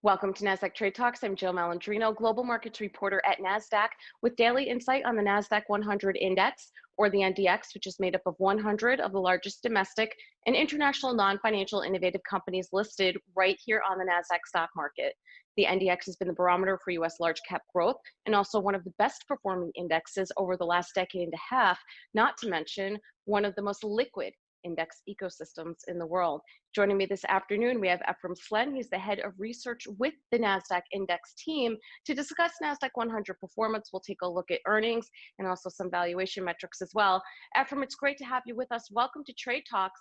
Welcome to Nasdaq Trade Talks. I'm Jill Malandrino, global markets reporter at Nasdaq, with daily insight on the Nasdaq-100 index, or the NDX, which is made up of 100 of the largest domestic and international non-financial innovative companies listed right here on the Nasdaq stock market. The NDX has been the barometer for U.S. large cap growth and also one of the best performing indexes over the last decade and a half, not to mention one of the most liquid index ecosystems in the world. Joining me this afternoon, we have Efram Slen. He's the head of research with the Nasdaq Index team to discuss Nasdaq-100 performance. We'll take a look at earnings and also some valuation metrics as well. Efram, it's great to have you with us. Welcome to Trade Talks.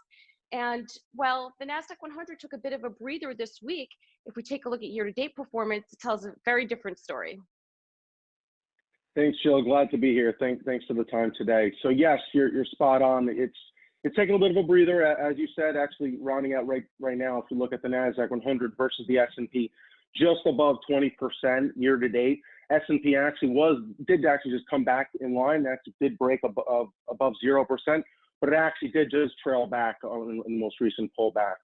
And well, the Nasdaq-100 took a bit of a breather this week. If we take a look at year-to-date performance, it tells a very different story. Thanks, Jill. Glad to be here. Thanks for the time today. So yes, you're spot on. It's taking a bit of a breather, as you said, actually rounding out right now. If you look at the Nasdaq-100 versus the S&P, just above 20% year to date. S&P actually did just come back in line. Actually did break above 0%, but it actually did just trail back in the most recent pullback.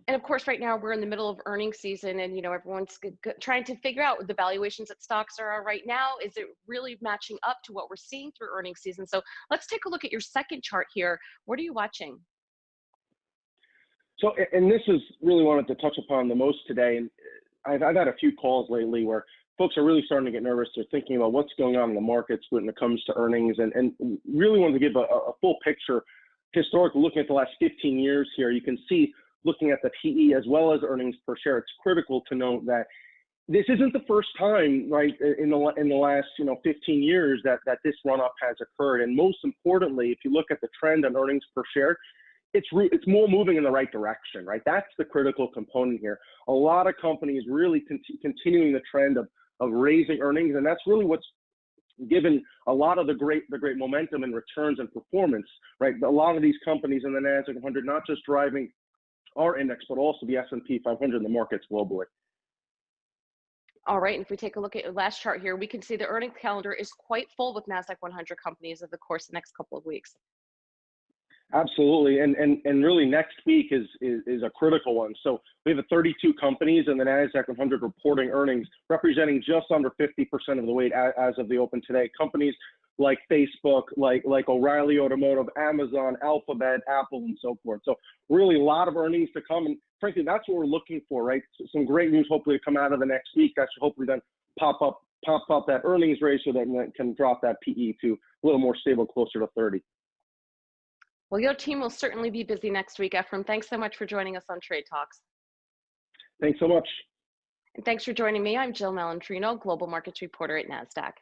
And of course, right now we're in the middle of earnings season, and everyone's trying to figure out what the valuations that stocks are right now. Is it really matching up to what we're seeing through earnings season? So let's take a look at your second chart here. What are you watching? So, and this is really wanted to touch upon the most today. And I've had a few calls lately where folks are really starting to get nervous. They're thinking about what's going on in the markets when it comes to earnings, and really wanted to give a full picture. Historically, looking at the last 15 years here, you can see, looking at the PE as well as earnings per share, it's critical to note that this isn't the first time, right, in the last 15 years that this run-up has occurred. And most importantly, if you look at the trend on earnings per share, it's more moving in the right direction, right? That's the critical component here. A lot of companies really continuing the trend of raising earnings, and that's really what's given a lot of the great momentum and returns and performance, right? A lot of these companies in the Nasdaq-100 not just driving our index, but also the S&P 500 and the markets globally. All right, and if we take a look at your last chart here, we can see the earnings calendar is quite full with Nasdaq-100 companies over the course of the next couple of weeks. Absolutely, and really next week is a critical one. So we have 32 companies in the Nasdaq-100 reporting earnings, representing just under 50% of the weight as of the open today. Companies like Facebook, like O'Reilly Automotive, Amazon, Alphabet, Apple, and so forth. So really a lot of earnings to come. And frankly, that's what we're looking for, right? So some great news hopefully to come out of the next week. That should hopefully then pop up that earnings ratio that can drop that PE to a little more stable, closer to 30. Well, your team will certainly be busy next week, Efram. Thanks so much for joining us on Trade Talks. Thanks so much. And thanks for joining me. I'm Jill Malandrino, global markets reporter at Nasdaq.